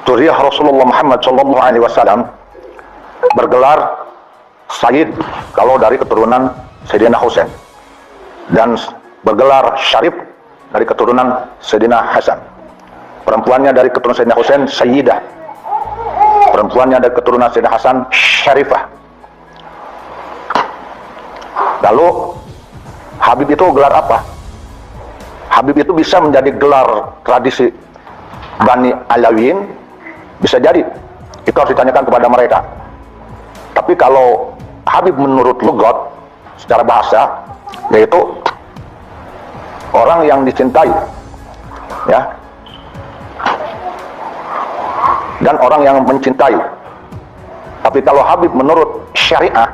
Zuriyah Rasulullah Muhammad Sallallahu Alaihi Wasallam bergelar Sayyid kalau dari keturunan Sayyidina Husain, dan bergelar Syarif dari keturunan Sayyidina Hasan. Perempuannya dari keturunan Sayyidina Husain Sayyidah, perempuannya dari keturunan Sayyidina Hasan Syarifah. Lalu Habib itu gelar apa? Habib itu bisa menjadi gelar tradisi Bani Alawiyin, bisa jadi. Itu harus ditanyakan kepada mereka. Tapi kalau Habib menurut lugat secara bahasa, yaitu orang yang dicintai, ya, dan orang yang mencintai. Tapi kalau Habib menurut syariah,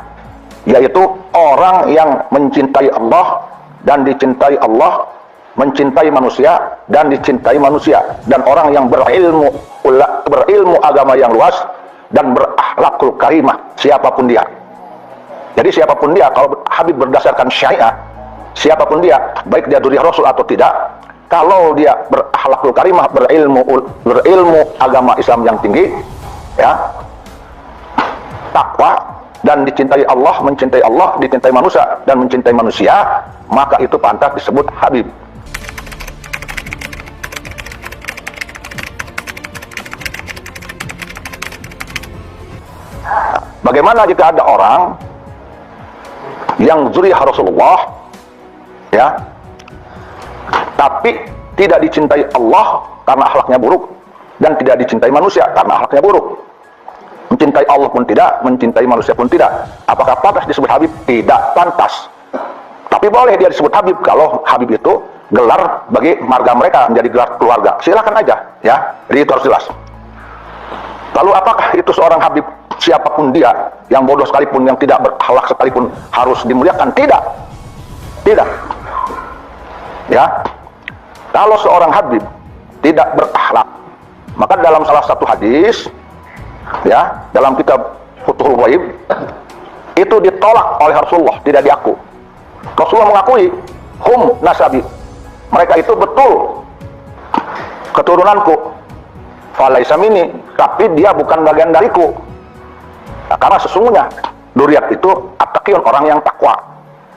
yaitu orang yang mencintai Allah dan dicintai Allah, mencintai manusia dan dicintai manusia, dan orang yang berilmu agama yang luas dan berakhlakul karimah, siapapun dia. Jadi siapapun dia, kalau Habib berdasarkan syariah, siapapun dia, baik dia zuriyah Rasul atau tidak, kalau dia berakhlakul karimah, berilmu agama Islam yang tinggi, ya, takwa, dan dicintai Allah, dicintai manusia dan mencintai manusia, maka itu pantas disebut Habib. Bagaimana jika ada orang yang zuriyah Rasulullah, ya, tapi tidak dicintai Allah karena akhlaknya buruk, dan tidak dicintai manusia karena akhlaknya buruk? Mencintai Allah pun tidak, mencintai manusia pun tidak. Apakah pantas disebut Habib? Tidak pantas. Tapi boleh dia disebut Habib kalau Habib itu gelar bagi marga mereka, menjadi gelar keluarga. Silakan aja, ya. Jadi itu harus jelas. Lalu apakah itu seorang Habib, siapapun dia, yang bodoh sekalipun, yang tidak berakhlak sekalipun, harus dimuliakan? Tidak. Tidak. Ya. Kalau seorang Habib tidak berakhlak, maka dalam salah satu hadis, ya, dalam kitab Futuhul Ghaib, itu ditolak oleh Rasulullah, tidak diaku. Rasulullah mengakui, hum nasabi, mereka itu betul keturunanku, falaisa minni, tapi dia bukan bagian dariku. Nah, karena sesungguhnya dzurriyyah itu at-taqiyun, orang yang takwa.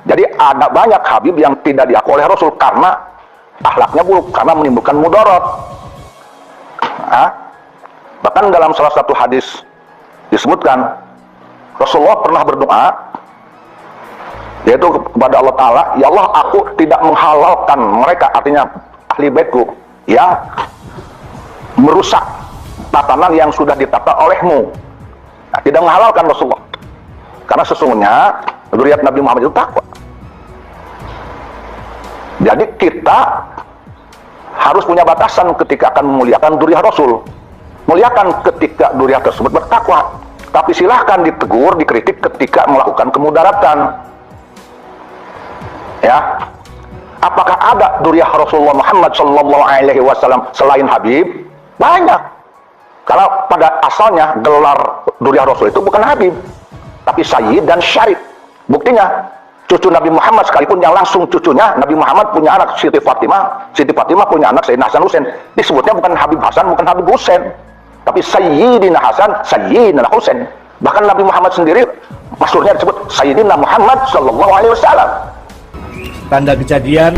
Jadi ada banyak Habib yang tidak diakui oleh Rasul karena akhlaknya buruk, karena menimbulkan mudarat. Nah, bahkan dalam salah satu hadis disebutkan Rasulullah pernah berdoa, yaitu kepada Allah Ta'ala, ya Allah, aku tidak menghalalkan mereka, artinya ahli baitku, yang merusak tatanan yang sudah ditata olehmu. Nah, tidak menghalalkan Rasulullah, karena sesungguhnya dzurriyyah Nabi Muhammad itu takwa. Jadi kita harus punya batasan ketika akan memuliakan dzurriyyah Rasul. Muliakan ketika dzurriyyah tersebut bertakwa, tapi silahkan ditegur, dikritik ketika melakukan kemudaratan. Ya, apakah ada dzurriyyah Rasulullah Muhammad Sallallahu Alaihi Wasallam selain Habib? Banyak. Karena pada asalnya gelar dzurriyyah Rasul itu bukan Habib, tapi Sayyid dan Syarif. Buktinya cucu Nabi Muhammad sekalipun, yang langsung cucunya Nabi Muhammad punya anak Siti Fatimah punya anak Sayyidina Hasan Husain, disebutnya bukan Habib Hasan, bukan Habib Husain, tapi Sayyidina Hasan, Sayyidina Husain. Bahkan Nabi Muhammad sendiri maksudnya disebut Sayyidina Muhammad Sallallahu Alaihi Wasallam. Tanda kejadian.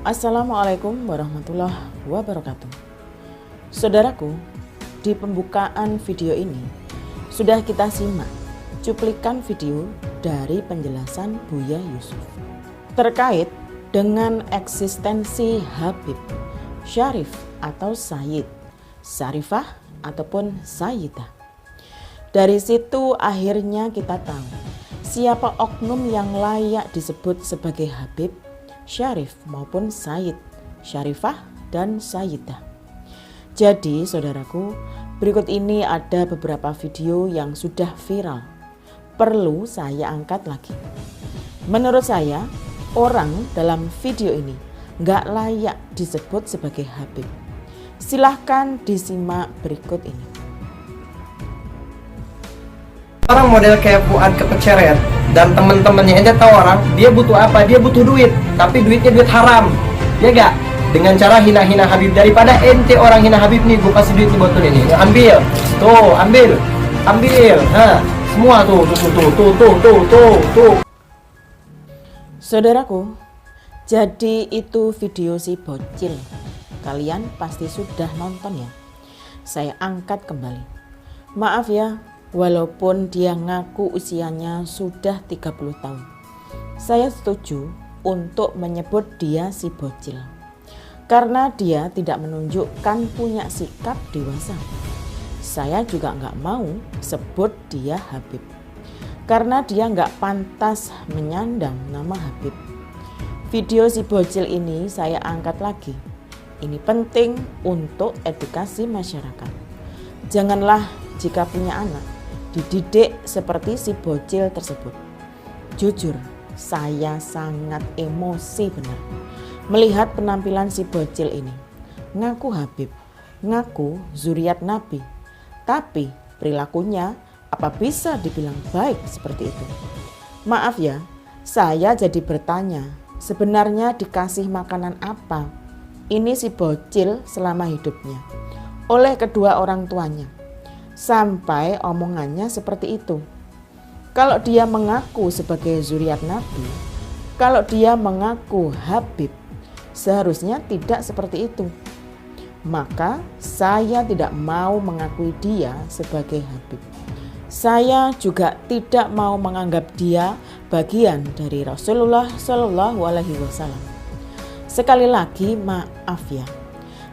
Assalamualaikum warahmatullahi wabarakatuh. Saudaraku, di pembukaan video ini sudah kita simak cuplikan video dari penjelasan Buya Yusuf terkait dengan eksistensi Habib, Syarif atau Sayyid, Syarifah ataupun Sayyidah. Dari situ akhirnya kita tahu siapa oknum yang layak disebut sebagai Habib, Syarif maupun Sayyid, Syarifah dan Sayyidah. Jadi saudaraku, berikut ini ada beberapa video yang sudah viral, perlu saya angkat lagi. Menurut saya, orang dalam video ini nggak layak disebut sebagai Habib. Silahkan disimak berikut ini. Orang model kayak Fuad Kepecerean dan temen-temennya ente tahu orang dia butuh apa, dia butuh duit, tapi duitnya duit haram, ya gak? Dengan cara hina-hina Habib. Daripada ente orang hina Habib nih, gue kasih duit nih buat ini, ambil, tuh, ambil, ha, semua tuh. Saudaraku, jadi itu video si bocil. Kalian pasti sudah nonton ya. Saya angkat kembali. Maaf ya, walaupun dia ngaku usianya sudah 30 tahun. Saya setuju untuk menyebut dia si bocil. Karena dia tidak menunjukkan punya sikap dewasa. Saya juga nggak mau sebut dia Habib. Karena dia nggak pantas menyandang nama Habib. Video si bocil ini saya angkat lagi. Ini penting untuk edukasi masyarakat. Janganlah jika punya anak dididik seperti si bocil tersebut. Jujur, saya sangat emosi benar melihat penampilan si bocil ini. Ngaku Habib, ngaku zuriat Nabi, tapi perilakunya apa bisa dibilang baik seperti itu? Maaf ya, saya jadi bertanya, sebenarnya dikasih makanan apa ini si bocil selama hidupnya oleh kedua orang tuanya, sampai omongannya seperti itu. Kalau dia mengaku sebagai zuriat Nabi, kalau dia mengaku Habib, seharusnya tidak seperti itu. Maka saya tidak mau mengakui dia sebagai Habib. Saya juga tidak mau menganggap dia bagian dari Rasulullah Shallallahu Alaihi Wasallam. Sekali lagi maaf ya,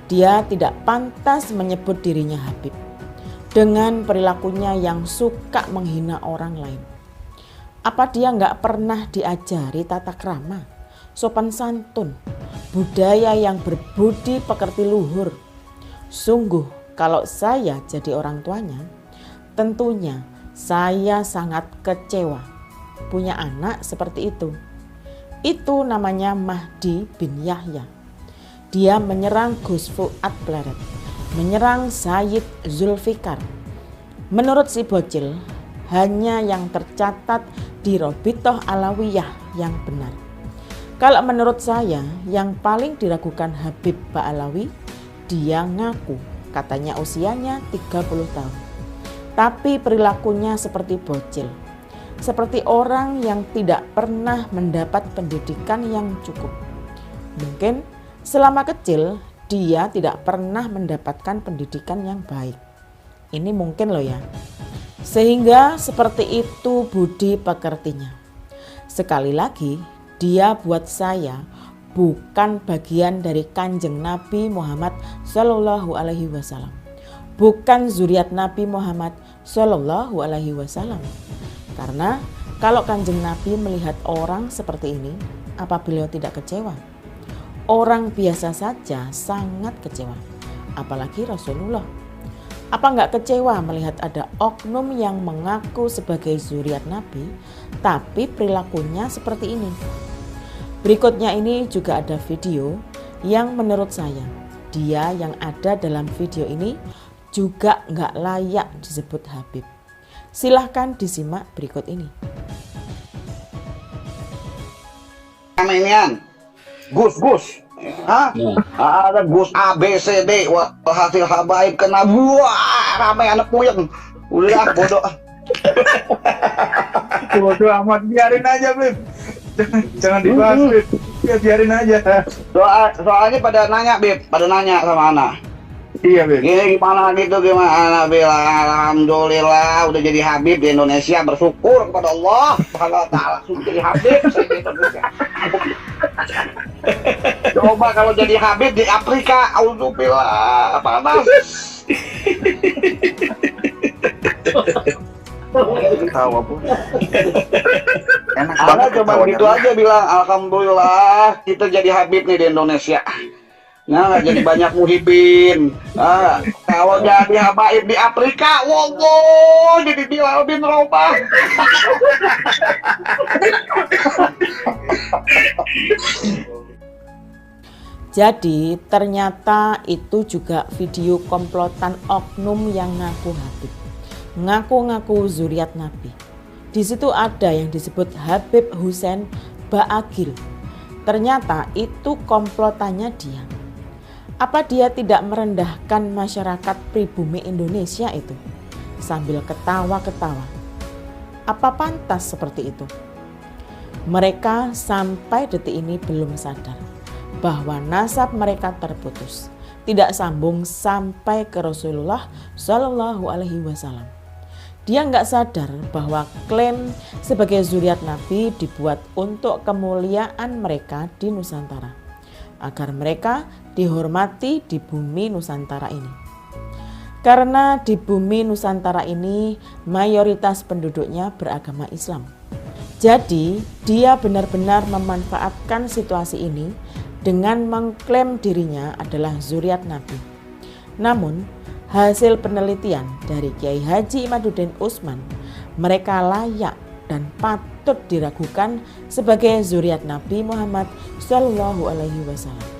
dia tidak pantas menyebut dirinya Habib dengan perilakunya yang suka menghina orang lain. Apa dia nggak pernah diajari tata krama, sopan santun, budaya yang berbudi pekerti luhur? Sungguh kalau saya jadi orang tuanya, tentunya saya sangat kecewa punya anak seperti itu. Itu namanya Mahdi bin Yahya. Dia menyerang Gus Fuad Pleret, menyerang Sayyid Zulfikar. Menurut si bocil, hanya yang tercatat di Robitoh Alawiyah yang benar. Kalau menurut saya, yang paling diragukan Habib Ba'alawi, dia ngaku katanya usianya 30 tahun. Tapi perilakunya seperti bocil, seperti orang yang tidak pernah mendapat pendidikan yang cukup. Mungkin selama kecil dia tidak pernah mendapatkan pendidikan yang baik. Ini mungkin loh ya. Sehingga seperti itu budi pekertinya. Sekali lagi, dia buat saya bukan bagian dari Kanjeng Nabi Muhammad Shallallahu Alaihi Wasallam, bukan zuriat Nabi Muhammad Shallallahu Alaihi Wasallam. Karena kalau Kanjeng Nabi melihat orang seperti ini, apa beliau tidak kecewa? Orang biasa saja sangat kecewa, apalagi Rasulullah. Apa nggak kecewa melihat ada oknum yang mengaku sebagai zuriat Nabi, tapi perilakunya seperti ini? Berikutnya ini juga ada video yang menurut saya, dia yang ada dalam video ini juga nggak layak disebut Habib. Silahkan disimak berikut ini. Inian, Gus, ada Gus A B C D, wah hasil habaib kena buah ramai anak puyeng, udah bodoh. Bodoh amat, biarin aja Bib. Jangan dibahas Bib, biarin aja. Soalnya pada nanya sama anak. Iya Bib. Gini gimana bilang alhamdulillah udah jadi Habib di Indonesia, bersyukur kepada Allah Subhanahu wa taala sudah jadi Habib di Indonesia. Coba kalau jadi Habib di Afrika, auzubillah panas. Ketawa pun. Enak Ana banget coba ketawanya. gitu aja bilang alhamdulillah kita jadi Habib nih di Indonesia. Nah, jadi banyak muhibin. Kalau jadi habaib di Afrika, wallah jadi Bilal bin Rabah. Jadi ternyata itu juga video komplotan oknum yang ngaku Habib, ngaku-ngaku zuriat Nabi. Di situ ada yang disebut Habib Hussein Baagil. Ternyata itu komplotannya dia. Apa dia tidak merendahkan masyarakat pribumi Indonesia itu? Sambil ketawa-ketawa. Apa pantas seperti itu? Mereka sampai detik ini belum sadar bahwa nasab mereka terputus, tidak sambung sampai ke Rasulullah Shallallahu Alaihi Wasallam. Dia nggak sadar bahwa klaim sebagai zuriat Nabi dibuat untuk kemuliaan mereka di Nusantara, agar mereka dihormati di bumi Nusantara ini. Karena di bumi Nusantara ini mayoritas penduduknya beragama Islam. Jadi dia benar-benar memanfaatkan situasi ini dengan mengklaim dirinya adalah zuriat Nabi. Namun hasil penelitian dari Kiai Haji Imaduddin Utsman, mereka layak dan patut diragukan sebagai zuriat Nabi Muhammad Shallallahu Alaihi Wasallam.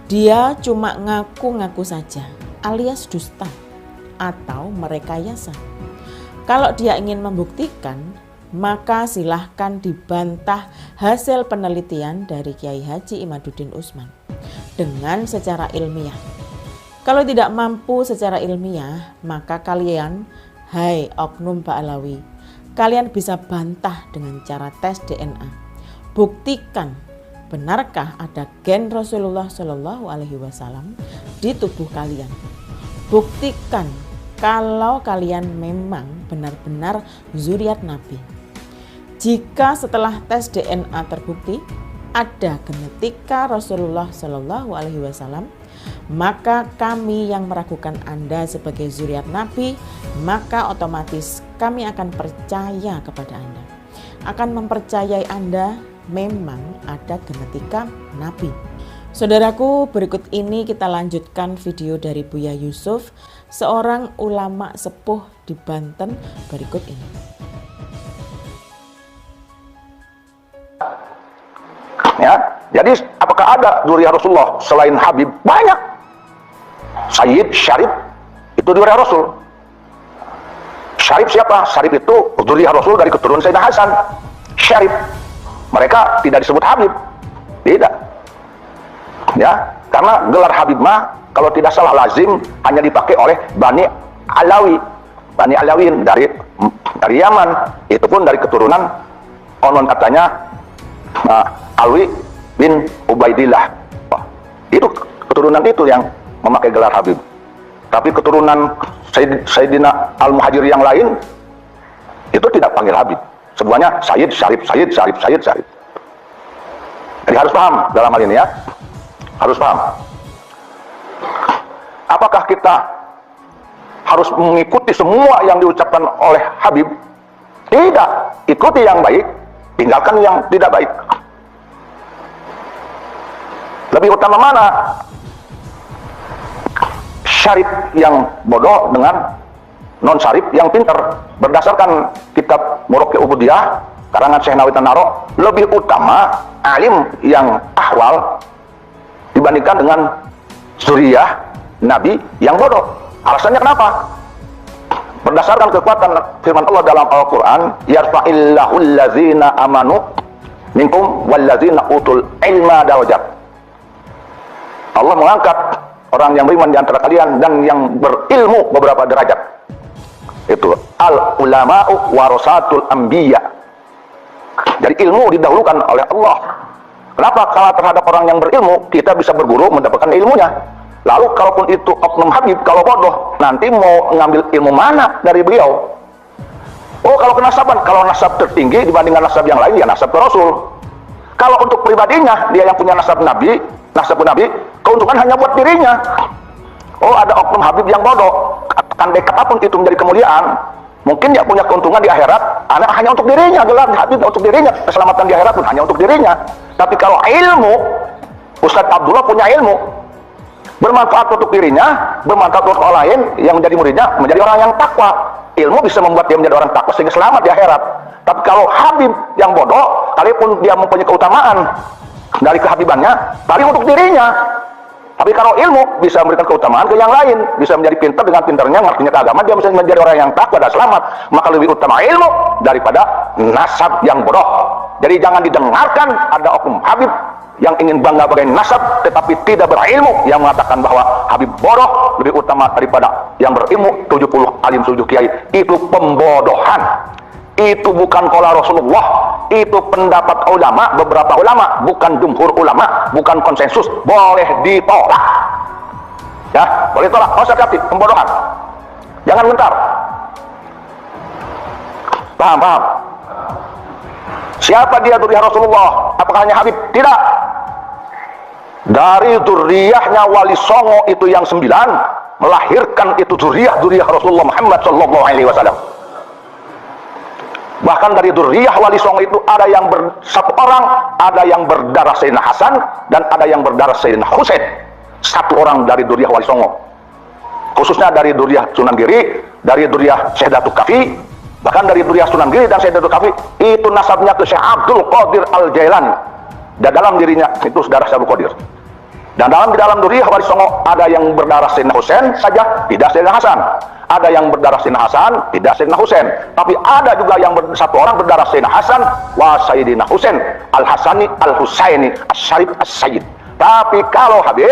Dia cuma ngaku-ngaku saja alias dusta atau merekayasa. Kalau dia ingin membuktikan, maka silahkan dibantah hasil penelitian dari Kiai Haji Imaduddin Utsman dengan secara ilmiah. Kalau tidak mampu secara ilmiah, maka kalian, hai oknum Ba'alawi, kalian bisa bantah dengan cara tes DNA. Buktikan benarkah ada gen Rasulullah Shallallahu Alaihi Wasallam di tubuh kalian. Buktikan kalau kalian memang benar-benar zuriat Nabi. Jika setelah tes DNA terbukti ada genetika Rasulullah Shallallahu Alaihi Wasallam, maka kami yang meragukan Anda sebagai zuriat Nabi, maka otomatis kami akan percaya kepada Anda, akan mempercayai Anda memang ada genetika Nabi. Saudaraku, berikut ini kita lanjutkan video dari Buya Yusuf, seorang ulama sepuh di Banten berikut ini. Ya, jadi apakah ada zuriat Rasulullah selain Habib? Banyak. Sayyid, Syarif itu zuriat Rasul. Syarif siapa? Syarif itu zuriat Rasul dari keturunan Sayyidina Hasan. Syarif, mereka tidak disebut Habib, tidak. Ya, karena gelar Habib mah kalau tidak salah lazim hanya dipakai oleh Bani Alawi, Bani Alawin dari Yaman. Itu pun dari keturunan konon katanya Alwi bin Ubaidillah. Itu keturunan itu yang memakai gelar Habib. Tapi keturunan Sayyidina Al-Muhajir yang lain itu tidak panggil Habib. Semuanya Sayyid, Syarif, Sayyid, Syarif, Sayyid, Syarif. Jadi harus paham dalam hal ini ya. Harus paham. Apakah kita harus mengikuti semua yang diucapkan oleh Habib? Tidak. Ikuti yang baik, tinggalkan yang tidak baik. Lebih utama mana? Syarif yang bodoh dengan non syarif yang pintar. Berdasarkan kitab Muraqi Ubudiyah karangan Syekh Nawawi Tanaro, lebih utama alim yang ahwal dibandingkan dengan zuriyah Nabi yang bodoh. Alasannya kenapa? Berdasarkan kekuatan firman Allah dalam Al-Quran, yarfa'illahu allazina amanu minkum wallazina utul ilma darajat. Allah mengangkat orang yang beriman di antara kalian dan yang berilmu beberapa derajat. Itu al-ulama'u warasatul anbiya. Jadi ilmu didahulukan oleh Allah. Kenapa? Kalau terhadap orang yang berilmu kita bisa berguru mendapatkan ilmunya. Lalu kalaupun itu oknum Habib, kalau bodoh, nanti mau ngambil ilmu mana dari beliau? Oh, kalau kenasaban, kalau nasab tertinggi dibandingkan nasab yang lain, ya nasab ke Rasul. Kalau untuk pribadinya, dia yang punya nasab Nabi, keuntungan hanya buat dirinya. Oh, ada oknum Habib yang bodoh, andai katapun itu menjadi kemuliaan, mungkin dia punya keuntungan di akhirat, hanya untuk dirinya, gelar Habib untuk dirinya, keselamatan di akhirat pun hanya untuk dirinya. Tapi kalau ilmu, Ustadz Abdullah punya ilmu, bermanfaat untuk dirinya, bermanfaat untuk orang lain yang menjadi muridnya, menjadi orang yang takwa. Ilmu bisa membuat dia menjadi orang takwa sehingga selamat di akhirat. Tapi kalau Habib yang bodoh, kalaupun dia mempunyai keutamaan dari kehabibannya, tapi untuk dirinya, Tapi kalau ilmu bisa memberikan keutamaan ke yang lain, bisa menjadi pintar dengan pintarnya ngertinya ke agama, dia bisa menjadi orang yang takwa dan selamat. Maka lebih utama ilmu daripada nasab yang bodoh. Jadi jangan didengarkan ada oknum Habib yang ingin bangga bagai nasab tetapi tidak berilmu, yang mengatakan bahwa Habib bodoh lebih utama daripada yang berilmu 70 alim 7 kiai. Itu pembodohan. Itu bukan qala Rasulullah, itu pendapat ulama, beberapa ulama, bukan jumhur ulama, bukan konsensus, boleh ditolak. Ya, boleh tolak. Oh, hati-hati, pembodohan. Jangan gentar. Paham, paham? Siapa dia dzurriyyah Rasulullah? Apakah hanya Habib? Tidak. Dari dzurriyyahnya Wali Songo itu yang 9 melahirkan itu dzurriyyah Rasulullah Muhammad sallallahu alaihi wasallam. Bahkan dari dzurriyyah Wali Songo itu ada yang satu orang, ada yang berdarah Sayyidina Hasan dan ada yang berdarah Sayyidina Husain. Satu orang dari dzurriyyah Wali Songo. Khususnya dari dzurriyyah Sunan Giri, dari dzurriyyah Syekh Datuk Kafi, bahkan dari dzurriyyah Sunan Giri dan Syekh Datuk Kafi itu nasabnya ke Syekh Abdul Qadir Al-Jailani. Dan dalam dirinya itu darah Syekh Abdul Qadir. Dan di dalam dzurriyyah Wali Songo ada yang berdarah Sayyidina Husain saja, tidak Sayyidina Hasan. Ada yang berdarah Sayyidina Hasan, tidak Sayyidina Husain. Tapi ada juga yang satu orang berdarah Sayyidina Hasan wa Sayyidina Husain, Al-Hasani, Al-Husaini, As-Syarif, As-Sayyid. Tapi kalau Habib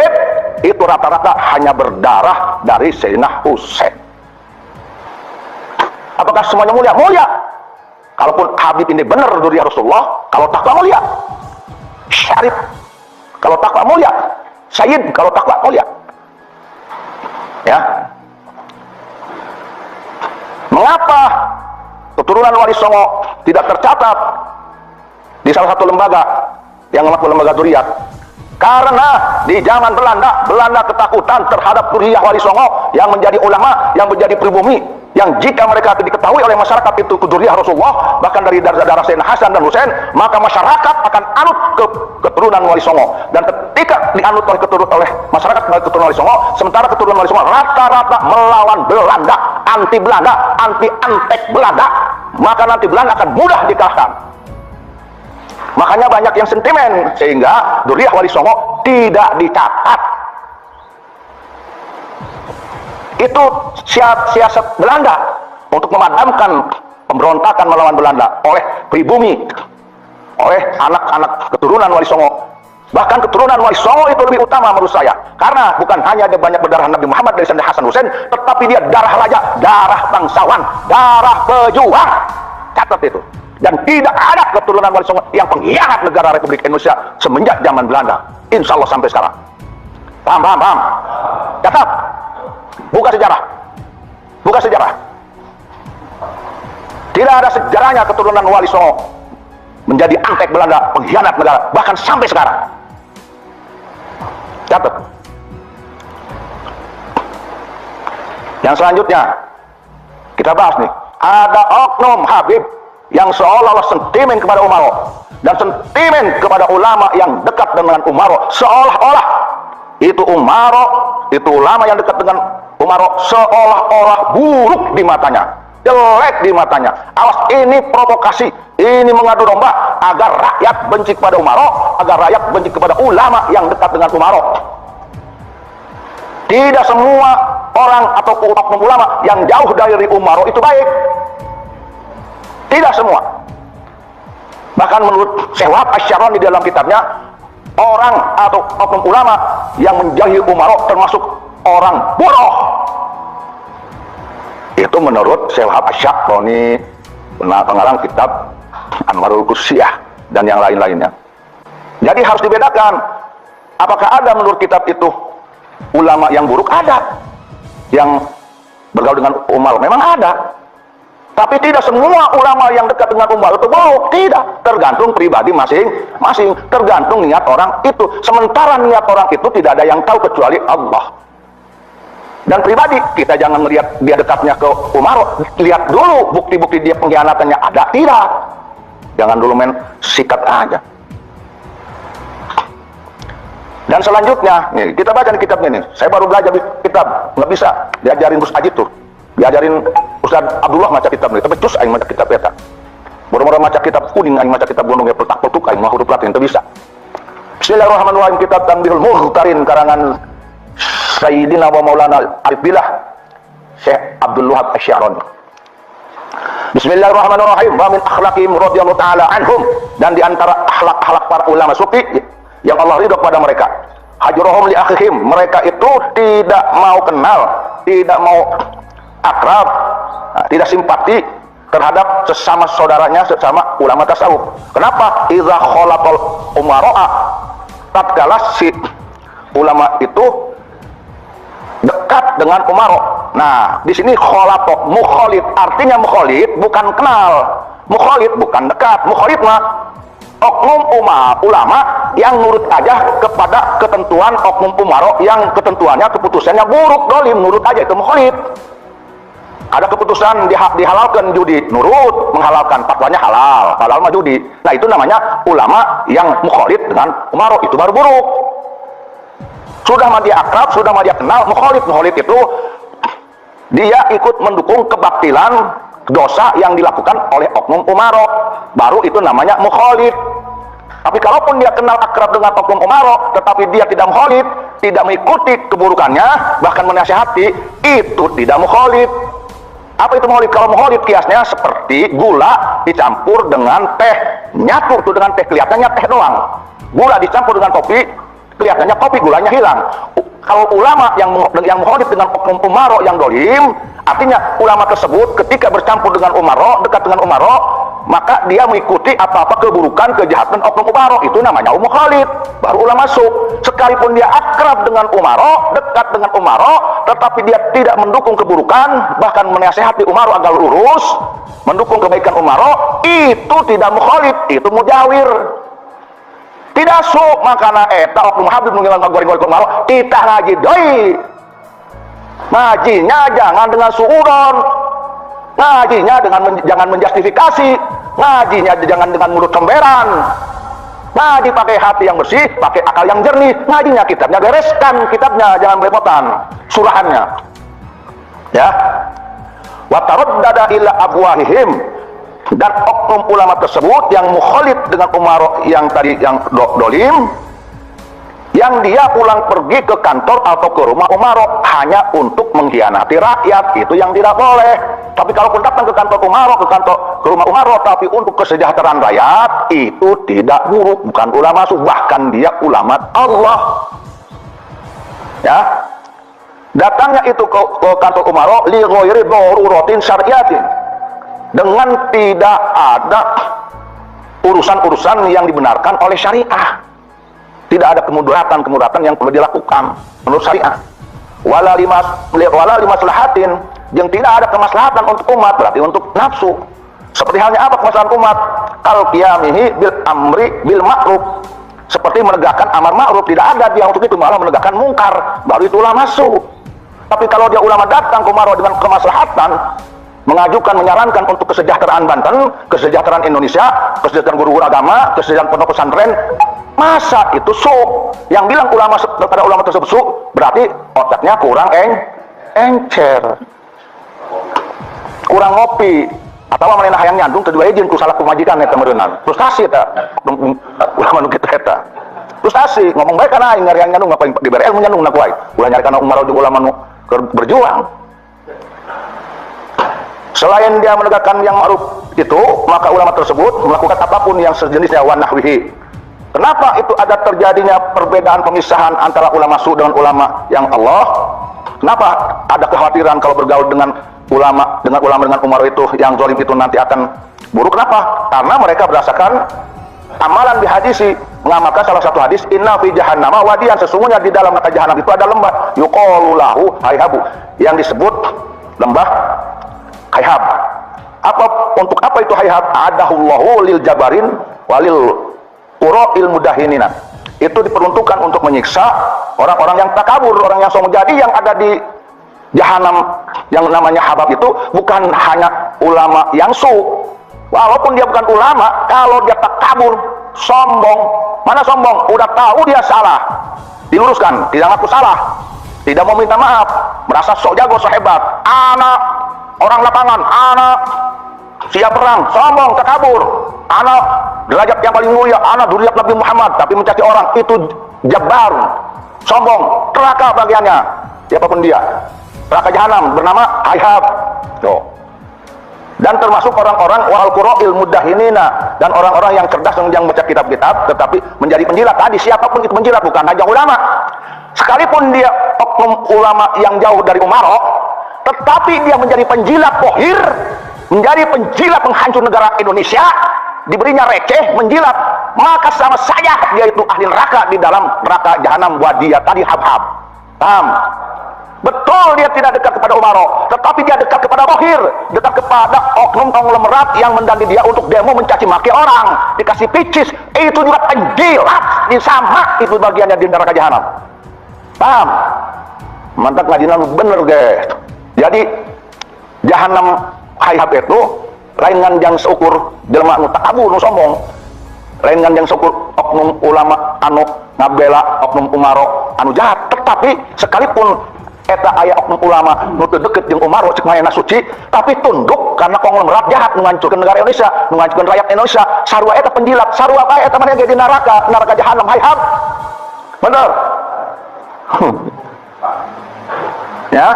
itu rata-rata hanya berdarah dari Sayyidina Husain. Apakah semuanya mulia? Mulia. Kalaupun Habib ini benar dzurriyyah Rasulullah, kalau takwa mulia. Syarif kalau takwa mulia. Sayyid kalau takwa mulia. Ya. Mengapa keturunan Wali Songo tidak tercatat di salah satu lembaga yang mengaku lembaga dzurriyyah? Karena di zaman Belanda ketakutan terhadap dzurriyyah Wali Songo yang menjadi ulama, yang menjadi pribumi, yang jika mereka diketahui oleh masyarakat itu dzurriyyah Rasulullah, bahkan dari darah Sayyidina Hasan dan Husain, maka masyarakat akan anut ke keturunan Wali Songo. Dan ketika dianut oleh masyarakat keturunan Wali Songo, sementara keturunan Wali Songo rata-rata melawan Belanda, anti Belanda, anti antek Belanda, maka nanti Belanda akan mudah dikalahkan. Makanya banyak yang sentimen sehingga dzurriyyah Wali Songo tidak dicatat. Itu siasat Belanda untuk memadamkan pemberontakan melawan Belanda oleh pribumi, oleh anak-anak keturunan Wali Songo. Bahkan keturunan Wali Songo itu lebih utama menurut saya, karena bukan hanya dia banyak berdarah Nabi Muhammad dari Sayyidina Hasan Husain, tetapi dia darah raja, darah bangsawan, darah pejuang. Catat itu. Dan tidak ada keturunan Wali Songo yang pengkhianat negara Republik Indonesia semenjak zaman Belanda, insya Allah sampai sekarang. Paham, paham, paham. Catat. Buka sejarah. Buka sejarah. Tidak ada sejarahnya keturunan Wali Songo menjadi antek Belanda, pengkhianat negara, bahkan sampai sekarang. Catat. Yang selanjutnya kita bahas nih, ada oknum Habib yang seolah-olah sentimen kepada Umaro dan sentimen kepada ulama yang dekat dengan Umaro, seolah-olah itu Umaro, itu ulama yang dekat dengan Umaro seolah-olah buruk di matanya, jelek di matanya. Awas, ini provokasi, ini mengadu domba agar rakyat benci kepada Umaro, agar rakyat benci kepada ulama yang dekat dengan Umaro. Tidak semua orang atau oknum ulama yang jauh dari Umaro itu baik. Tidak semua. Bahkan menurut Syekh Wahab Asy-Syarani di dalam kitabnya, orang atau oknum ulama yang menjauhi Umaro termasuk orang bodoh. Itu menurut Syekh Wahab Asy-Syarani, pengarang kitab Anwarul Qusiyah dan yang lain-lainnya. Jadi harus dibedakan, apakah ada menurut kitab itu ulama yang buruk? Ada. Yang bergaul dengan Umar memang ada. Tapi tidak semua ulama yang dekat dengan Umar itu buruk. Tidak. Tergantung pribadi masing-masing. Tergantung niat orang itu. Sementara niat orang itu tidak ada yang tahu kecuali Allah. Dan pribadi, kita jangan melihat dia dekatnya ke Umar. Lihat dulu bukti-bukti dia pengkhianatannya ada. Tidak. Jangan dulu main sikat aja. Dan selanjutnya, nih, kita baca di kitabnya nih. Saya baru belajar di kitab. Nggak bisa diajarin Gus Ajit tuh. Diajarin Ustaz Abdullah maca kitab nih, tapi terus aing maca kitab eta. Boro-boro maca kitab kuning, aing maca kitab gunung ya petak-petuk aing mah huruf Latin teu bisa. Bismillahirrahmanirrahim, kitab Tanbihul Muhtarin karangan Sayyidina wa Maulana Arif Billah Syekh Abdul Wahab Asy-Sya'rani. Bismillahirrahmanirrahim. Wa min akhlaqihim radhiyallahu ta'ala anhum, dan di antara akhlak-akhlak para ulama sufi yang Allah ridho kepada mereka, hajruhum li akhihim, mereka itu tidak mau kenal, tidak mau akrab, tidak simpati terhadap sesama saudaranya, sesama ulama tasawuf. Kenapa? Idza khalatal umara'a, tatkala si ulama itu dekat dengan umaro. Nah, di sini khalato, mukhalid, artinya mukhalid bukan kenal, mukhalid bukan dekat, mukhalid mah oknum ulama yang nurut aja kepada ketentuan oknum umaro yang ketentuannya, keputusannya buruk, dolim, nurut aja, itu mukhalid. Ada keputusan dihalalkan judi, nurut, menghalalkan, fatwanya halal, halal mah judi. Nah, itu namanya ulama yang mukhalid dengan umaro, itu baru buruk. Sudah mah dia akrab, sudah mah dia kenal, mukhalid. Mukhalid itu dia ikut mendukung kebatilan dosa yang dilakukan oleh oknum umaro, baru itu namanya mukhalid. Tapi kalaupun dia kenal akrab dengan oknum umaro tetapi dia tidak mukhalid, tidak mengikuti keburukannya, bahkan menasihati, itu tidak mukhalid. Apa itu mukhalid? Kalau mukhalid kiasnya seperti gula dicampur dengan teh, nyatu tuh dengan teh, kelihatannya teh doang. Gula dicampur dengan kopi, kelihatannya kopi, gulanya hilang. Kalau ulama yang mukhalid dengan oknum umaro yang dolim, artinya ulama tersebut ketika bercampur dengan umaro, dekat dengan umaro, maka dia mengikuti apa-apa keburukan, kejahatan oknum umaro, itu namanya mukhalid, baru ulama masuk. Sekalipun dia akrab dengan umaro, dekat dengan umaro, tetapi dia tidak mendukung keburukan, bahkan menasihati umaro agar lurus, mendukung kebaikan umaro, itu tidak mukhalid, itu mujawir. Tidak su, makana eta oknum habib mengilang goreng-goreng umaro, kita ngaji doi. Ngajinya jangan dengan suudon, ngajinya jangan menjustifikasi, ngajinya jangan dengan mulut comberan. Ngaji pakai hati yang bersih, pakai akal yang jernih. Ngajinya kitabnya bereskan, kitabnya jangan belepotan, surahannya. Ya. Wa taraddada ila abwahihim, dan oknum ulama tersebut yang mukhalid dengan umaro yang tadi yang dolim, yang dia pulang pergi ke kantor atau ke rumah umaro hanya untuk mengkhianati rakyat, itu yang tidak boleh. Tapi kalau pun datang ke kantor umaro, ke rumah umaro, tapi untuk kesejahteraan rakyat, itu tidak buruk, bukan ulama suh, bahkan dia ulama Allah. Ya, datangnya itu ke kantor umaro li ghairi daruratin syar'iyatin, dengan tidak ada urusan-urusan yang dibenarkan oleh syariah. Tidak ada kemudaratan yang perlu dilakukan menurut syariah. Wala limaslahatin, yang tidak ada kemaslahatan untuk umat, berarti untuk nafsu. Seperti halnya apa kemaslahatan umat? Kal qiyamihi bil amri bil ma'ruf, seperti menegakkan amar ma'ruf, tidak ada dia untuk itu, malah menegakkan mungkar, baru itulah masuk. Tapi kalau dia ulama datang ke umaro dengan kemaslahatan, mengajukan, menyarankan untuk kesejahteraan Banten, kesejahteraan Indonesia, kesejahteraan guru-guru agama, kesejahteraan pondok pesantren, masa itu su? Yang bilang ulama kepada ulama tersebut su, berarti otaknya kurang encer, kurang ngopi, atau mana hayang nyandung kedua izin ku salah pemajikan eta meureunna. Frustasi eta ulama nu kitu eta. Frustasi, ngomong baik kana aing ngari nyandung ngapain dibere ilmu nyandung na ku aing. Ulah nyari kana umar jeung ulama nu berjuang. Selain dia menegakkan yang ma'ruf itu, maka ulama tersebut melakukan apapun yang sejenisnya wa nahwihi. Kenapa itu ada terjadinya perbedaan pemisahan antara ulama su dengan ulama yang Allah? Kenapa ada kekhawatiran kalau bergaul dengan ulama dengan umar itu yang zalim itu nanti akan buruk? Kenapa? Karena mereka berdasarkan amalan di hadisi, mengamalkan salah satu hadis, inna fi jahannama wadiyan, sesungguhnya di dalam neraka jahanam itu ada lembah, yuqalu lahu hayhabu, yang disebut lembah hayhab. Untuk apa itu hayhab? Adahullahu lil jabarin walil qura'il mudahinina. Itu diperuntukkan untuk menyiksa orang-orang yang takabur, orang yang sombong. Jadi yang ada di jahanam yang namanya habab itu bukan hanya ulama yang su. Walaupun dia bukan ulama, kalau dia takabur, sombong. Mana sombong? Udah tahu dia salah, diluruskan, tidak ngaku salah, tidak mau minta maaf, merasa sok jago, sok hebat. Anak orang lapangan, anak siap perang, sombong, takabur. Anak derajat yang paling mulia, anak dzurriyyat Nabi Muhammad, tapi mencaci orang, itu jabbar. sombong, neraka bagiannya, siapapun dia, neraka jahanam bernama Hayhab. Tuh. Dan termasuk orang-orang wal qura'il mudahinina, dan orang-orang yang cerdas yang baca kitab-kitab tetapi menjadi penjilat. Tadi siapapun itu penjilat, bukan hanya ulama. Sekalipun dia oknum ulama yang jauh dari umarok, tetapi dia menjadi penjilat bohir, menjadi penjilat penghancur negara Indonesia, diberinya receh menjilat, maka sama saja dia itu ahli neraka di dalam neraka jahanam wadia tadi Habhab. Paham? Betul, dia tidak dekat kepada umarok, tetapi dia dekat kepada bohir, dekat kepada oknum konglomerat yang mendandi dia untuk demo mencaci maki orang, dikasih picis. Itu juga penjilat, sama itu bagiannya di neraka jahanam. Paham? Mantap, ngajian bener guys. Jadi jahanam Hayhab itu lain dengan yang seukur jelma nu takabu nu sombong, lain dengan yang seukur oknum ulama anu ngabela oknum umarok anu jahat. Tetapi sekalipun eta aya oknum ulama nu teu deukeut jeung umarok cek mayana suci, tapi tunduk karena konglomerat jahat nu ngancurkeun negara Indonesia, nu ngancurkeun rakyat Indonesia, sarua eta penjilat, sarua bae eta mah di neraka jahanam Hayhab. Bener? Ya.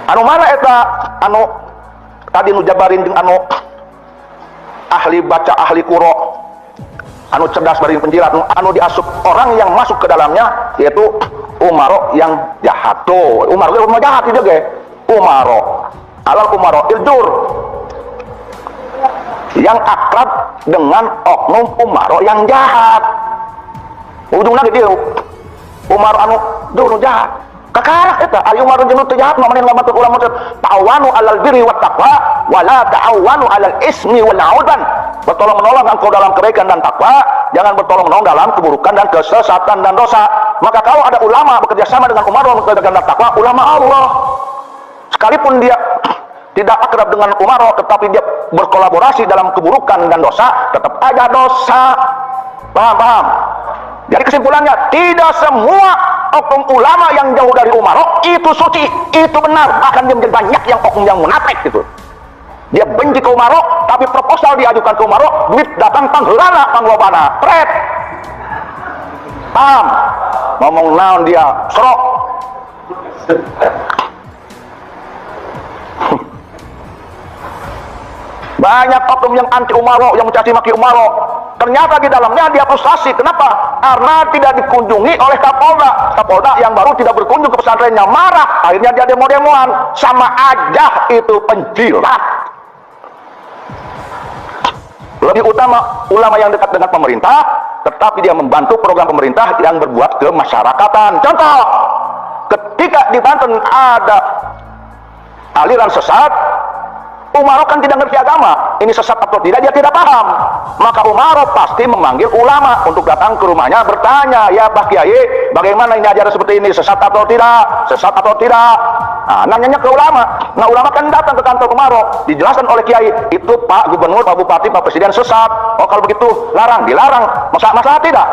Anu mana eta anu tadi nu jabarin jeung anu ahli baca ahli quro, anu cerdas bari penjilat, anu diasup orang yang masuk ke dalamnya yaitu umarok yang jahat. Tuh, umarok itu jahat itu ge. Umarok alal umarok ildur, yang akrab dengan oknum umarok yang jahat. Ujungna ge dieu umarok anu dur jahat. Kakarah eta ari umarok jeung teu jahat mah maneh ngamatur ulama ta'awanu alal birri wat taqwa wa la ta'awanu alal ismi wal 'udwan. Bertolong menolong engkau dalam kebaikan dan takwa, jangan bertolong menolong dalam keburukan dan kesesatan dan dosa. Maka kalau ada ulama bekerja sama dengan umarok mengerjakan takwa, ulama Allah, sekalipun dia tidak akrab dengan umarok tetapi dia berkolaborasi dalam keburukan dan dosa, tetap aja dosa. Paham? Jadi kesimpulannya, tidak semua oknum ulama yang jauh dari umarok itu suci, itu benar. Bahkan dia menjadi banyak yang oknum yang munafik gitu. Dia benci ke umarok, tapi proposal diajukan ke umarok, duit datang pangheulana panglobana, tret. Paham? Ngomong naon dia, serok. Banyak oknum yang anti umarok, yang mencaci maki umarok. Ternyata di dalamnya dia frustasi. Kenapa? Karena tidak dikunjungi oleh Kapolda. Kapolda yang baru tidak berkunjung ke pesantrennya, marah. Akhirnya dia demo-demoan. Sama aja itu penjilat. Lebih utama ulama yang dekat dengan pemerintah, tetapi dia membantu program pemerintah yang berbuat kemasyarakatan. Contoh, ketika di Banten ada aliran sesat, umarok kan tidak ngerti agama, ini sesat atau tidak dia tidak paham, maka umarok pasti memanggil ulama untuk datang ke rumahnya bertanya, ya Pak Kiai, bagaimana ini ajaran seperti ini, sesat atau tidak, sesat atau tidak. Nah, nanyanya ke ulama. Nah, ulama kan datang ke kantor umarok, dijelaskan oleh Kiai, itu Pak Gubernur, Pak Bupati, Pak Presiden sesat. Oh, kalau begitu larang, dilarang. Masalah tidak?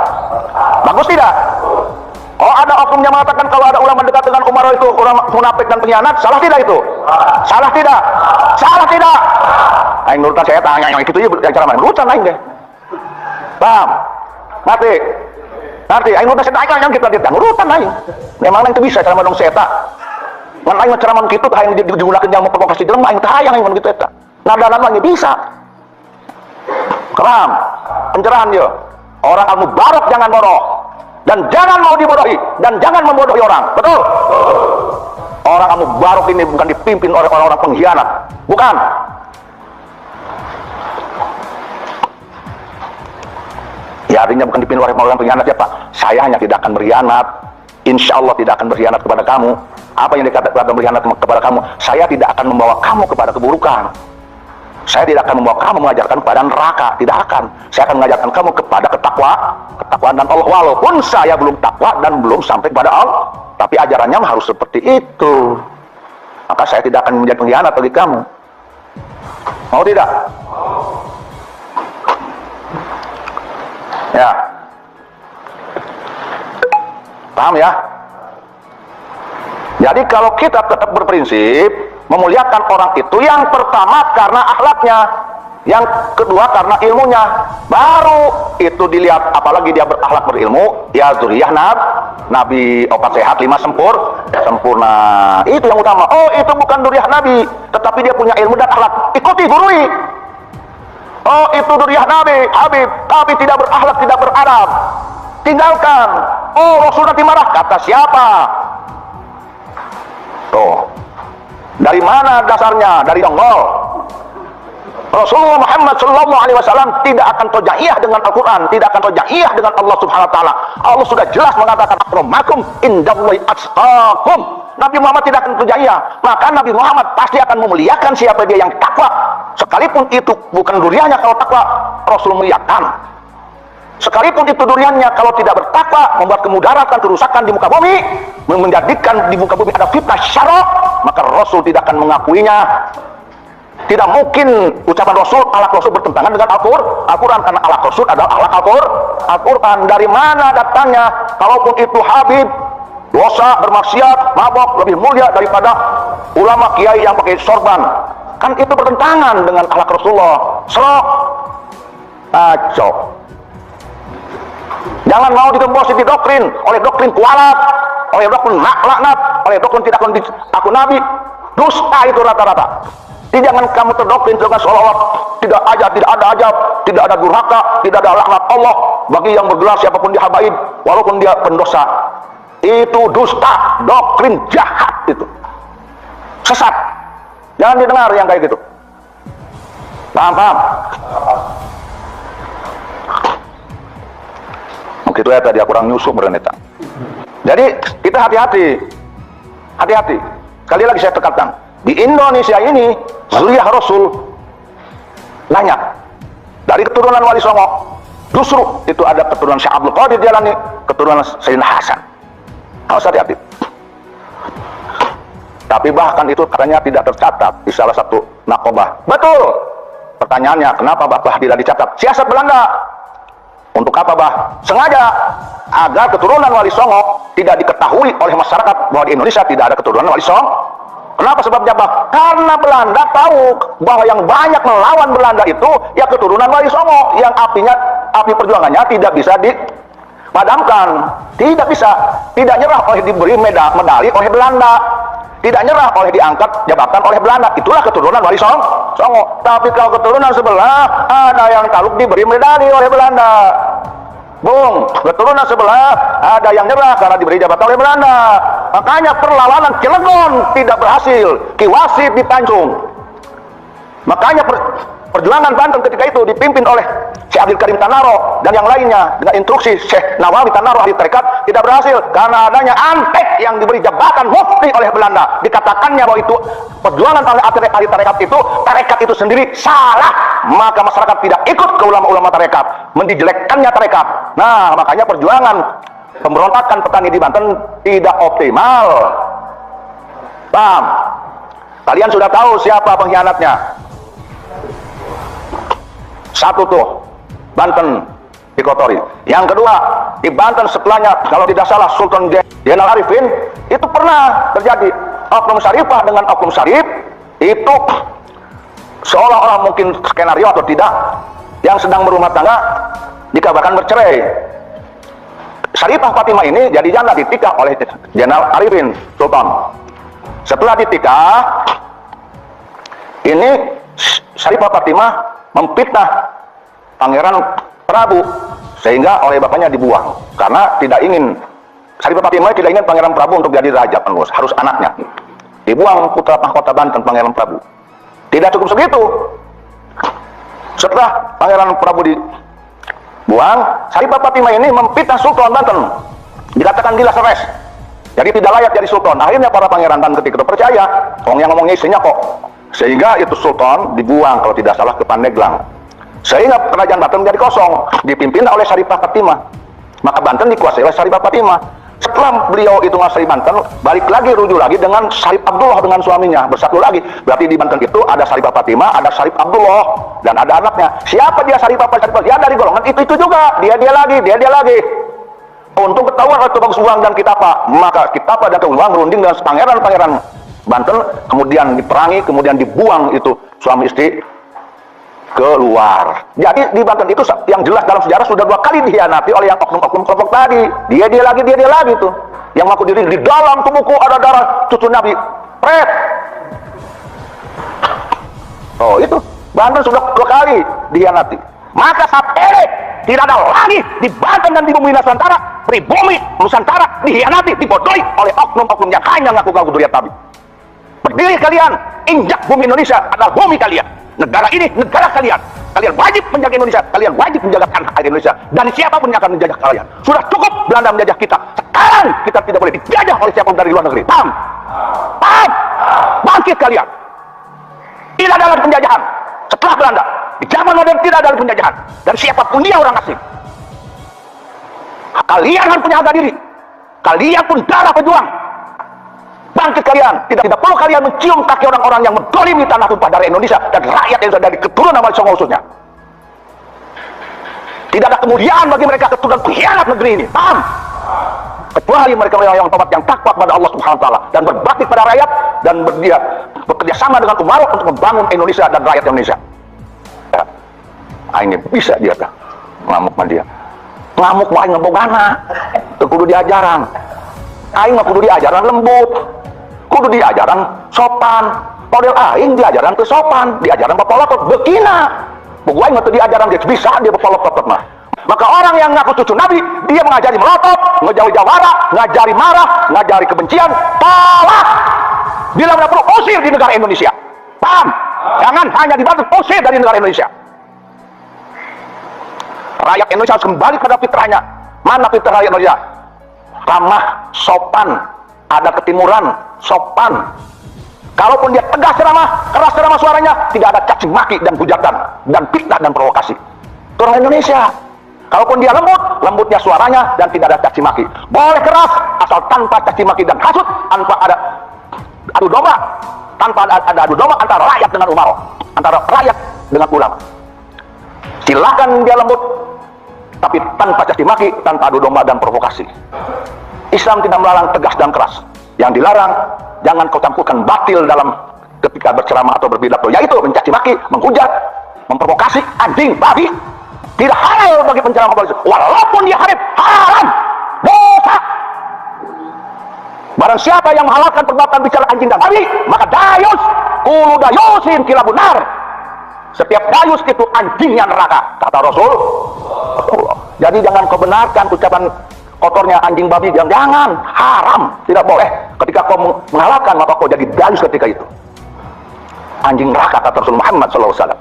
Bagus tidak? Oh, ada oknum yang mengatakan kalau ada ulama dekat dengan umarok itu orang munafik dan pengkhianat, salah tidak itu? Salah tidak? Salah tidak? Aing nurutan saya tanya yang itu yang cara main nurutan aing deh. Paham? Ngerti? Aing nurutan saya tanya yang kita dia nurutan aing. Memang aing itu bisa cara mandong seta. Ngan aing ceramah kitu tah aing digunakeun yang memprovokasi jelema aing tayang aing kitu eta. Nadanan mah bisa. Paham? Pencerahan dia. Orang al-mubarak jangan bodoh. Dan jangan mau dibodohi, dan jangan membodohi orang. Betul? Orang al-mubarak ini bukan dipimpin oleh orang-orang pengkhianat, bukan. Ya, artinya bukan dipimpin oleh orang pengkhianat ya Pak. Saya hanya tidak akan berkhianat. Insya Allah tidak akan berkhianat kepada kamu. Apa yang dikatakan berkhianat kepada kamu? Saya tidak akan membawa kamu kepada keburukan. Saya tidak akan membawa kamu mengajarkan kepada neraka, tidak akan. Saya akan mengajarkan kamu kepada ketakwaan dan Allah. Walaupun saya belum takwa dan belum sampai kepada Allah, tapi ajarannya harus seperti itu. Maka saya tidak akan menjadi pengkhianat bagi kamu. Mau tidak? Ya. Paham ya? Jadi kalau kita tetap berprinsip memuliakan orang itu yang pertama karena akhlaknya, Yang kedua karena ilmunya. Baru itu dilihat, apalagi dia berakhlak berilmu, ya zuriyah Nabi, opat sehat 5 sempurna. Itu yang utama. Oh, itu bukan zuriyah Nabi, tetapi dia punya ilmu dan akhlak. Ikuti, gurui. Oh, itu zuriyah Nabi, Habib, tapi tidak berakhlak, tidak beradab. Tinggalkan. Oh, Rasul nanti marah. Kata siapa? Tuh. Dari mana dasarnya? Dari dongol. Rasulullah Muhammad SAW tidak akan tojaiyah dengan Al-Quran, tidak akan tojaiyah dengan Allah Subhanahu Wa Taala. Allah sudah jelas mengatakan akramakum indallahi atqakum. Nabi Muhammad tidak akan tojaiyah, maka Nabi Muhammad pasti akan memuliakan siapa dia yang takwa, sekalipun itu bukan duriannya. Kalau takwa, Rasul muliakan. Sekalipun itu duriannya, kalau tidak bertakwa, membuat kemudaratan, kerusakan di muka bumi, menjadikan di muka bumi ada fitnah syarok, maka Rasul tidak akan mengakuinya. Tidak mungkin ucapan Rasul, akhlak Rasul bertentangan dengan Al-Quran, karena akhlak Rasul adalah akhlak Al-Quran. Dari mana datangnya? Kalaupun itu Habib, dosa, bermaksiat, mabok, lebih mulia daripada ulama kiai yang pakai sorban. Kan itu bertentangan dengan akhlak Rasulullah. Serok, aco. Jangan mau digembosi di doktrin, oleh doktrin kualat, oleh doktrin laknat, oleh doktrin tidak aku Nabi. Dusta itu rata-rata. Jadi jangan kamu terdoktrin dengan seolah-olah tidak ada ajab, tidak ada durhaka, tidak ada laknat Allah bagi yang bergelar siapapun dihabaib, walaupun dia pendosa. Itu dusta, doktrin jahat itu. Sesat. Jangan didengar yang kayak gitu. Paham? Begitu ya tadi aku kurang nyusup bereneta. Jadi kita hati-hati. Hati-hati. Sekali lagi saya tekankan. Di Indonesia ini, zuriyah Rasul banyak. Dari keturunan Wali Songo, justru itu ada keturunan Syekh Abdul Qadir Jalani, keturunan Sayyidina Hasan. Harus hati-hati. Tapi bahkan itu katanya tidak tercatat di salah satu nakobah. Betul. Pertanyaannya, kenapa Bah tidak dicatat? Siasat Belanda. Untuk apa Bah? Sengaja agar keturunan Wali Songo tidak diketahui oleh masyarakat bahwa di Indonesia tidak ada keturunan Wali Songo. Kenapa sebabnya Bah? Karena Belanda tahu bahwa yang banyak melawan Belanda itu ya keturunan Wali Songo, yang api perjuangannya tidak bisa dipadamkan, tidak bisa, tidak nyerah oleh diberi medali oleh Belanda, tidak nyerah oleh diangkat jabatan oleh Belanda. Itulah keturunan Wali Songo. Tapi kalau keturunan sebelah ada yang taluk diberi medali oleh Belanda. Bung, keturunan sebelah ada yang nyerah karena diberi jabatan oleh Belanda. Makanya perlawanan Cilegon tidak berhasil, Ki Wasit dipancung. Makanya perjuangan Banten ketika itu dipimpin oleh Syekh Abdul Karim Tanaro dan yang lainnya dengan instruksi Syekh Nawawi Tanaro ahli tarekat tidak berhasil karena adanya antek yang diberi jabatan mufti oleh Belanda. Dikatakannya bahwa itu perjuangan oleh ahli tarekat itu sendiri salah, maka masyarakat tidak ikut ke ulama-ulama tarekat, mendijelekkannya tarekat. Nah, makanya perjuangan pemberontakan petani di Banten tidak optimal. Paham? Kalian sudah tahu siapa pengkhianatnya. Satu tuh, Banten dikotori. Yang kedua, di Banten setelahnya, kalau tidak salah Sultan Zainal Arifin, itu pernah terjadi oknum syarifah dengan oknum syarif, itu seolah-olah mungkin skenario atau tidak, yang sedang berumah tangga dikabarkan bercerai. Syarifah Fatimah ini jadi janda ditikah oleh Zainal Arifin Sultan. Setelah ditikah, ini Syarifah Fatimah memfitnah Pangeran Prabu sehingga oleh bapaknya dibuang karena tidak ingin Syarifah Fatimah tidak ingin Pangeran Prabu untuk jadi raja penerus, harus anaknya. Dibuang putra mahkota Banten Pangeran Prabu. Tidak cukup segitu. Setelah Pangeran Prabu dibuang, Syarifah Fatimah ini memfitnah Sultan Banten. Dikatakan gila stres. Jadi tidak layak jadi sultan. Akhirnya para pangeran Banten ketika itu percaya, yang ngomongnya istrinya kok. Sehingga itu sultan dibuang kalau tidak salah ke Pandeglang. Sehingga kerajaan Banten menjadi kosong, dipimpin oleh Syarifah Fatimah. Maka Banten dikuasai oleh Syarifah Fatimah. Setelah beliau itu menguasai Banten, balik lagi rujuk lagi dengan Syarif Abdullah dengan suaminya, bersatu lagi. Berarti di Banten itu ada Syarifah Fatimah, ada Syarif Abdullah, dan ada anaknya. Siapa dia Syarifah Fatimah? Dia dari golongan itu juga. Dia lagi. Untuk ketahuan oleh Tubagus Buang dan Kitapa, maka Kitapa dan Tubagus Buang merunding dengan pangeran-pangeran Banten, kemudian diperangi, kemudian dibuang itu suami istri keluar. Jadi di Banten itu yang jelas dalam sejarah sudah 2 kali dikhianati oleh yang oknum-oknum kelompok tadi. Dia lagi tuh. Yang mengaku diri di dalam tubuhku ada darah cucu Nabi. Pret. Oh itu Banten sudah 2 kali dikhianati. Maka saat ini tidak ada lagi di Banten dan di bumi Nusantara, pribumi Nusantara dikhianati, dibodohi oleh oknum-oknum yang hanya ngaku-ngaku zuriat Nabi. Berdiri kalian, injak bumi Indonesia adalah bumi kalian. Negara ini negara kalian. Kalian wajib menjaga Indonesia, kalian wajib menjaga tanah air Indonesia. Dan siapapun yang akan menjajah kalian. Sudah cukup Belanda menjajah kita. Sekarang kita tidak boleh dijajah oleh siapapun dari luar negeri. Paham? Paham? Bangkit kalian. Tidak ada lagi penjajahan. Setelah Belanda, di zaman modern tidak ada lagi penjajahan. Dan siapapun dia orang asing. Kalian harus punya harga diri. Kalian pun darah pejuang. Bangkit kalian, tidak perlu kalian mencium kaki orang-orang yang mendolimi tanah tumpah darah Indonesia dan rakyat yang sudah dari keturunan Wali Songo khususnya. Tidak ada kemuliaan bagi mereka keturunan pengkhianat negeri ini, paham? Kecuali mereka yang tobat, yang takwa kepada Allah Subhanahu Wa Taala dan berbakti pada rakyat dan bekerja sama dengan umarok untuk membangun Indonesia dan rakyat Indonesia. Ya. Ini bisa dia kan, ngamuk sama dia. Ngamuk mah aing ngebogana, kudu diajaran. Aing mah kudu diajaran lembut. Kudu diajaran sopan. Model aing diajaran ke sopan, diajaran bapolotot bekina. Pokoknya aing mah teu diajaran dia bisa dia bapolotot mah. Maka orang yang ngaku cucu Nabi, dia mengajari melotot, ngejauhi jawara, ngajari marah, ngajari kebencian, tolak. Bila mana perlu usir di negara Indonesia. Paham? Jangan hanya dibantu, usir dari negara Indonesia. Rakyat Indonesia harus kembali pada fitrahnya. Mana fitrah rakyat Indonesia? Ramah, sopan, ada ketimuran, sopan. Kalaupun dia tegas ceramah, keras ceramah suaranya, tidak ada caci maki dan hujatan dan fitnah dan provokasi. Itu orang Indonesia. Kalaupun dia lembut, lembutnya suaranya dan tidak ada caci maki. Boleh keras asal tanpa caci maki dan hasut, tanpa ada adu domba, tanpa ada adu domba antara rakyat dengan umaro, antara rakyat dengan ulama. Silakan dia lembut, tapi tanpa caci maki, tanpa adu domba dan provokasi. Islam tidak melarang tegas dan keras. Yang dilarang, jangan kau campurkan batil dalam ketika berceramah atau berpidato, yaitu mencaci maki, menghujat, memprovokasi, anjing, babi. Tidak halal bagi penceramah polisi, walaupun dia haram, dosa. Barang siapa yang menghalalkan perbuatan bicara anjing dan babi, maka dayus, kulu dayusin kilabunar. Setiap dayus itu anjingnya neraka, kata Rasul. Jadi jangan kau benarkan ucapan kotornya anjing babi, jangan, haram, tidak boleh. Ketika kau menghalalkan, maka kau jadi dayus ketika itu. Anjing neraka, kata Rasul Muhammad SAW.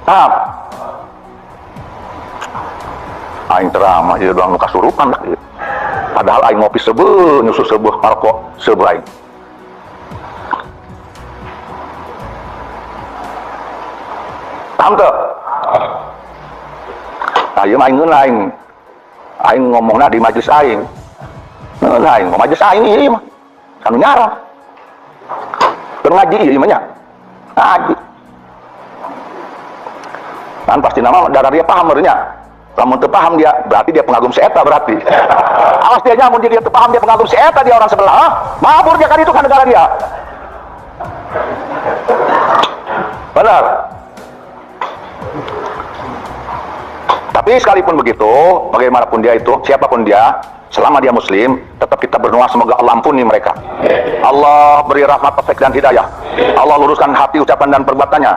Paham? Aing ceramah ya doang kasurupan lah. Padahal aing ngopi sebuah, nyusul sebuah marko sebuah aing. Paham tuh? Ayo aing ngomongnya di majelis aing. Aing ngomong majelis aing ini mah. Kanu nyarah. Ngaji ieu mah nya. Ngaji. Kan pasti nama darah dia paham berenya. Lamun teu paham dia, berarti dia pengagum si eta berarti. Awas dia nya mun dia teu paham dia pengagum si eta dia orang sebelah. Hah? Mabur dia kan itu kan negara dia. Benar. Tapi sekalipun begitu, bagaimanapun dia itu, siapapun dia, selama dia muslim, tetap kita berdoa semoga Allah ampuni mereka. Allah beri rahmat, taufik dan hidayah. Allah luruskan hati, ucapan dan perbuatannya.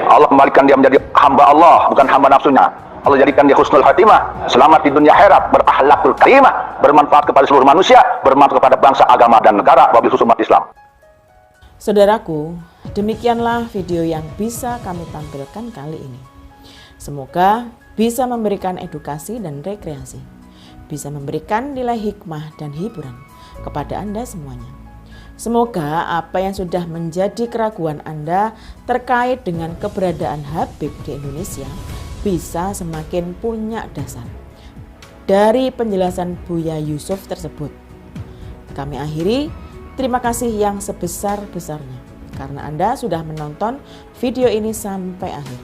Allah kembalikan dia menjadi hamba Allah, bukan hamba nafsunya. Allah jadikan dia husnul khatimah, selamat di dunia akhirat, berakhlakul karimah, bermanfaat kepada seluruh manusia, bermanfaat kepada bangsa, agama dan negara, wabil khusus umat Islam. Saudaraku, demikianlah video yang bisa kami tampilkan kali ini. Semoga bisa memberikan edukasi dan rekreasi, bisa memberikan nilai hikmah dan hiburan kepada Anda semuanya. Semoga apa yang sudah menjadi keraguan Anda terkait dengan keberadaan Habib di Indonesia bisa semakin punya dasar. Dari penjelasan Buya Yusuf tersebut, kami akhiri. Terima kasih yang sebesar-besarnya karena Anda sudah menonton video ini sampai akhir.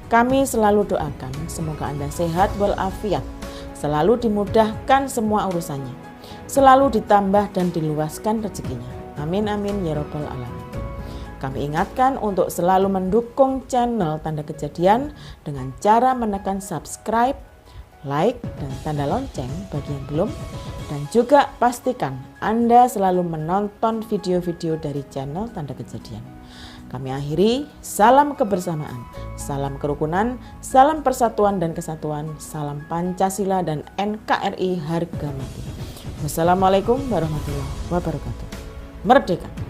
Kami selalu doakan semoga Anda sehat walafiat, selalu dimudahkan semua urusannya, selalu ditambah dan diluaskan rezekinya. Amin amin ya robbal alamin. Kami ingatkan untuk selalu mendukung channel Tanda Kejadian dengan cara menekan subscribe, like, dan tanda lonceng bagi yang belum. Dan juga pastikan Anda selalu menonton video-video dari channel Tanda Kejadian. Kami akhiri, salam kebersamaan, salam kerukunan, salam persatuan dan kesatuan, salam Pancasila dan NKRI harga mati. Wassalamualaikum warahmatullahi wabarakatuh. Merdeka!